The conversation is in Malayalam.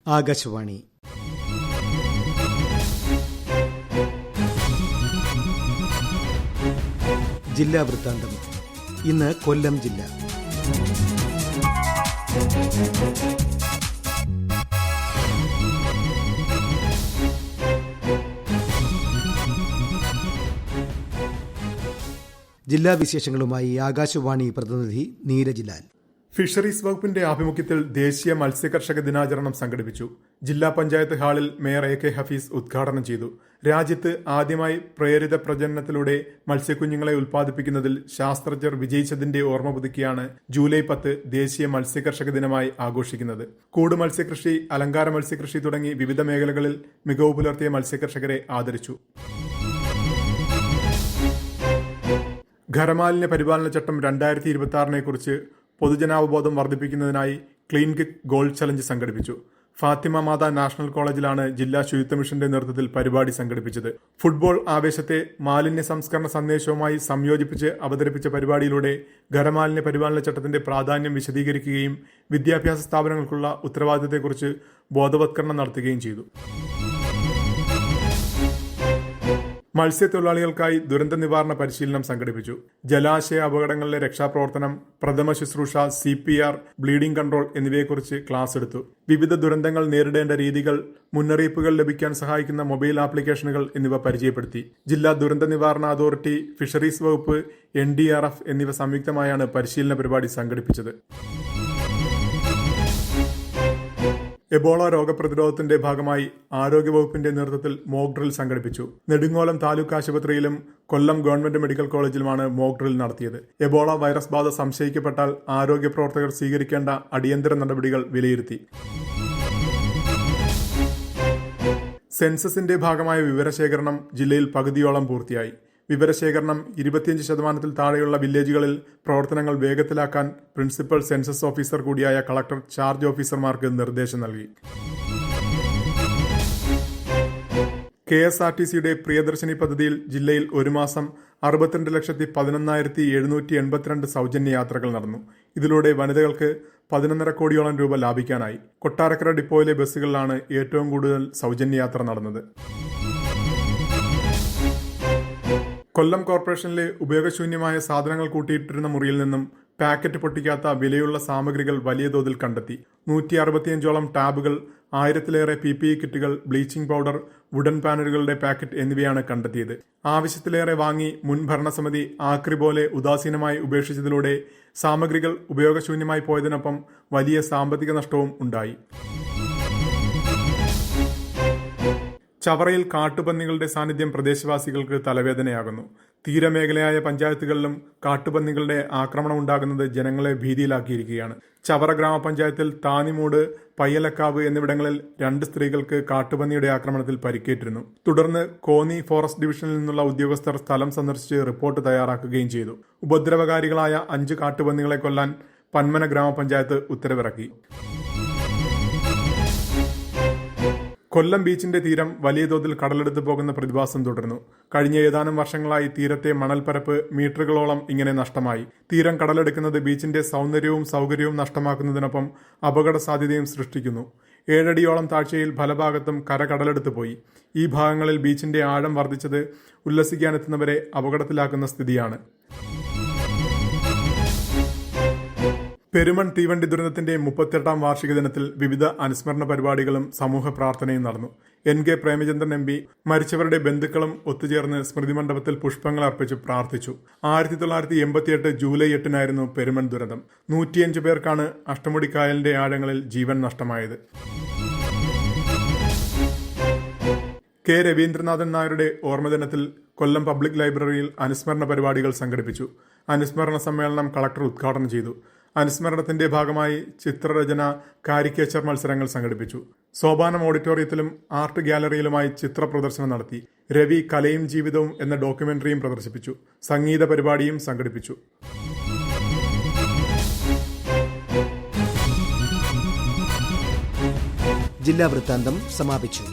ആകാശവാണി. ജില്ലാ വൃത്താന്തം. ഇന്ന് കൊല്ലം ജില്ല. ജില്ലാ വിശേഷങ്ങളുമായി ആകാശവാണി പ്രതിനിധി നീരജ്. ഫിഷറീസ് വകുപ്പിന്റെ ആഭിമുഖ്യത്തിൽ ദേശീയ മത്സ്യകർഷക ദിനാചരണം സംഘടിപ്പിച്ചു. ജില്ലാ പഞ്ചായത്ത് ഹാളിൽ മേയർ AK ഹഫീസ് ഉദ്ഘാടനം ചെയ്തു. രാജ്യത്ത് ആദ്യമായി പ്രേരിത പ്രജനനത്തിലൂടെ മത്സ്യക്കുഞ്ഞുങ്ങളെ ഉൽപ്പാദിപ്പിക്കുന്നതിൽ ശാസ്ത്രജ്ഞർ വിജയിച്ചതിന്റെ ഓർമ്മ പുതുക്കിയാണ് ജൂലൈ 10 ദേശീയ മത്സ്യകർഷക ദിനമായി ആഘോഷിക്കുന്നത്. കൂട് മത്സ്യകൃഷി, അലങ്കാര മത്സ്യകൃഷി തുടങ്ങി വിവിധ മേഖലകളിൽ മികവ് പുലർത്തിയ മത്സ്യകർഷകരെ ആദരിച്ചു. ഖരമാലിന്യ പരിപാലന ചട്ടം 2026 കുറിച്ച് പൊതുജനാവബോധം വർദ്ധിപ്പിക്കുന്നതിനായി ക്ലീൻ കിക്ക് ഗോൾഡ് ചലഞ്ച് സംഘടിപ്പിച്ചു. ഫാത്തിമ മാതാ നാഷണൽ കോളേജിലാണ് ജില്ലാ ശുചിത്വ മിഷന്റെ നേതൃത്വത്തിൽ പരിപാടി സംഘടിപ്പിച്ചത്. ഫുട്ബോൾ ആവേശത്തെ മാലിന്യ സംസ്കരണ സന്ദേശവുമായി സംയോജിപ്പിച്ച് അവതരിപ്പിച്ച പരിപാടിയിലൂടെ ഖരമാലിന്യ പരിപാലന ചട്ടത്തിന്റെ പ്രാധാന്യം വിശദീകരിക്കുകയും വിദ്യാഭ്യാസ സ്ഥാപനങ്ങൾക്കുള്ള ഉത്തരവാദിത്തത്തെക്കുറിച്ച് ബോധവത്കരണം നടത്തുകയും ചെയ്തു. മത്സ്യത്തൊഴിലാളികൾക്കായി ദുരന്ത നിവാരണ പരിശീലനം സംഘടിപ്പിച്ചു. ജലാശയ അപകടങ്ങളിലെ രക്ഷാപ്രവർത്തനം, പ്രഥമ ശുശ്രൂഷ, CPR, ബ്ലീഡിംഗ് കൺട്രോൾ എന്നിവയെക്കുറിച്ച് ക്ലാസ് എടുത്തു. വിവിധ ദുരന്തങ്ങൾ നേരിടേണ്ട രീതികൾ, മുന്നറിയിപ്പുകൾ ലഭിക്കാൻ സഹായിക്കുന്ന മൊബൈൽ ആപ്ലിക്കേഷനുകൾ എന്നിവ പരിചയപ്പെടുത്തി. ജില്ലാ ദുരന്ത നിവാരണ അതോറിറ്റി, ഫിഷറീസ് വകുപ്പ്, NDRF എന്നിവ സംയുക്തമായാണ് പരിശീലന പരിപാടി സംഘടിപ്പിച്ചത്. എബോള രോഗപ്രതിരോധത്തിന്റെ ഭാഗമായി ആരോഗ്യവകുപ്പിന്റെ നേതൃത്വത്തിൽ മോക്ക് ഡ്രിൽ സംഘടിപ്പിച്ചു. നെടുങ്ങോലം താലൂക്ക് ആശുപത്രിയിലും കൊല്ലം ഗവൺമെന്റ് മെഡിക്കൽ കോളേജിലുമാണ് മോക്ക് ഡ്രിൽ നടത്തിയത്. എബോള വൈറസ് ബാധ സംശയിക്കപ്പെട്ടാൽ ആരോഗ്യ പ്രവർത്തകർ സ്വീകരിക്കേണ്ട അടിയന്തര നടപടികൾ വിലയിരുത്തി. സെൻസസിന്റെ ഭാഗമായ വിവരശേഖരണം ജില്ലയിൽ പകുതിയോളം പൂർത്തിയായി. വിവരശേഖരണം 25% താഴെയുള്ള വില്ലേജുകളിൽ പ്രവർത്തനങ്ങൾ വേഗത്തിലാക്കാൻ പ്രിൻസിപ്പൽ സെൻസസ് ഓഫീസർ കൂടിയായ കളക്ടർ ചാർജ് ഓഫീസർമാർക്ക് നിർദ്ദേശം നൽകി. KSRTCയുടെ പ്രിയദർശിനി പദ്ധതിയിൽ ജില്ലയിൽ ഒരു മാസം 62,11,782 സൗജന്യ യാത്രകൾ നടന്നു. ഇതിലൂടെ വനിതകൾക്ക് 11.5 കോടിയോളം രൂപ ലാഭിക്കാനായി. കൊട്ടാരക്കര ഡിപ്പോയിലെ ബസ്സുകളിലാണ് ഏറ്റവും കൂടുതൽ സൗജന്യ യാത്ര നടന്നത്. കൊല്ലം കോർപ്പറേഷനിലെ ഉപയോഗശൂന്യമായ സാധനങ്ങൾ കൂട്ടിയിട്ടിരുന്ന മുറിയിൽ നിന്നും പാക്കറ്റ് പൊട്ടിക്കാത്ത വിലയുള്ള സാമഗ്രികൾ വലിയ തോതിൽ കണ്ടെത്തി. 165ഓളം ടാബുകൾ, 1000-ലേറെ PPE കിറ്റുകൾ, ബ്ലീച്ചിംഗ് പൗഡർ, വുഡൻ പാനലുകളുടെ പാക്കറ്റ് എന്നിവയാണ് കണ്ടെത്തിയത്. ആവശ്യത്തിലേറെ വാങ്ങി മുൻ ഭരണസമിതി ആക്രി പോലെ ഉദാസീനമായി ഉപേക്ഷിച്ചതിലൂടെ സാമഗ്രികൾ ഉപയോഗശൂന്യമായി പോയതിനൊപ്പം വലിയ സാമ്പത്തിക നഷ്ടവും ഉണ്ടായി. ചവറയിൽ കാട്ടുപന്നികളുടെ സാന്നിധ്യം പ്രദേശവാസികൾക്ക് തലവേദനയാകുന്നു. തീരമേഖലയായ പഞ്ചായത്തുകളിലും കാട്ടുപന്നികളുടെ ആക്രമണം ഉണ്ടാകുന്നത് ജനങ്ങളെ ഭീതിയിലാക്കിയിരിക്കുകയാണ്. ചവറ ഗ്രാമപഞ്ചായത്തിൽ താനിമൂട്, പയ്യലക്കാവ് എന്നിവിടങ്ങളിൽ 2 സ്ത്രീകൾക്ക് കാട്ടുപന്നിയുടെ ആക്രമണത്തിൽ പരിക്കേറ്റിരുന്നു. തുടർന്ന് കോന്നി ഫോറസ്റ്റ് ഡിവിഷനിൽ നിന്നുള്ള ഉദ്യോഗസ്ഥർ സ്ഥലം സന്ദർശിച്ച് റിപ്പോർട്ട് തയ്യാറാക്കുകയും ചെയ്തു. ഉപദ്രവകാരികളായ 5 കാട്ടുപന്നികളെ കൊല്ലാൻ പന്മന ഗ്രാമപഞ്ചായത്ത് ഉത്തരവിറക്കി. കൊല്ലം ബീച്ചിന്റെ തീരം വലിയ തോതിൽ കടലെടുത്ത് പോകുന്ന പ്രതിഭാസം തുടരുന്നു. കഴിഞ്ഞ ഏതാനും വർഷങ്ങളായി തീരത്തെ മണൽപ്പരപ്പ് മീറ്ററുകളോളം ഇങ്ങനെ നഷ്ടമായി. തീരം കടലെടുക്കുന്നത് ബീച്ചിന്റെ സൗന്ദര്യവും സൗകര്യവും നഷ്ടമാക്കുന്നതിനൊപ്പം അപകട സാധ്യതയും സൃഷ്ടിക്കുന്നു. 7 അടിയോളം താഴ്ചയിൽ ഫലഭാഗത്തും കര കടലെടുത്ത് പോയി. ഈ ഭാഗങ്ങളിൽ ബീച്ചിന്റെ ആഴം വർദ്ധിച്ചത് ഉല്ലസിക്കാനെത്തുന്നവരെ അപകടത്തിലാക്കുന്ന സ്ഥിതിയാണ്. പെരുമൺ തീവണ്ടി ദുരന്തത്തിന്റെ 38ാം വാർഷിക ദിനത്തിൽ വിവിധ അനുസ്മരണ പരിപാടികളും സമൂഹ പ്രാർത്ഥനയും നടന്നു. NK പ്രേമചന്ദ്രൻ MP മരിച്ചവരുടെ ബന്ധുക്കളും ഒത്തുചേർന്ന് സ്മൃതി മണ്ഡപത്തിൽ പുഷ്പങ്ങൾ അർപ്പിച്ച് പ്രാർത്ഥിച്ചു. 1988 ജൂലൈ 8 പെരുമൺ ദുരന്തം. 105 പേർക്കാണ് അഷ്ടമുടിക്കായലിന്റെ ആഴങ്ങളിൽ ജീവൻ നഷ്ടമായത്. K. രവീന്ദ്രനാഥൻ നായരുടെ ഓർമ്മദിനത്തിൽ കൊല്ലം പബ്ലിക് ലൈബ്രറിയിൽ അനുസ്മരണ പരിപാടികൾ സംഘടിപ്പിച്ചു. അനുസ്മരണ സമ്മേളനം കളക്ടർ ഉദ്ഘാടനം ചെയ്തു. അനുസ്മരണത്തിന്റെ ഭാഗമായി ചിത്രരചന, കാരിക്കേച്ചർ മത്സരങ്ങൾ സംഘടിപ്പിച്ചു. സോപാനം ഓഡിറ്റോറിയത്തിലും ആർട്ട് ഗ്യാലറിയിലുമായി ചിത്ര പ്രദർശനം നടത്തി. രവി കലയും ജീവിതവും എന്ന ഡോക്യുമെന്ററിയും പ്രദർശിപ്പിച്ചു. സംഗീത പരിപാടിയും സംഘടിപ്പിച്ചു. ജില്ലാ വൃത്താന്തം സമാപിച്ചു.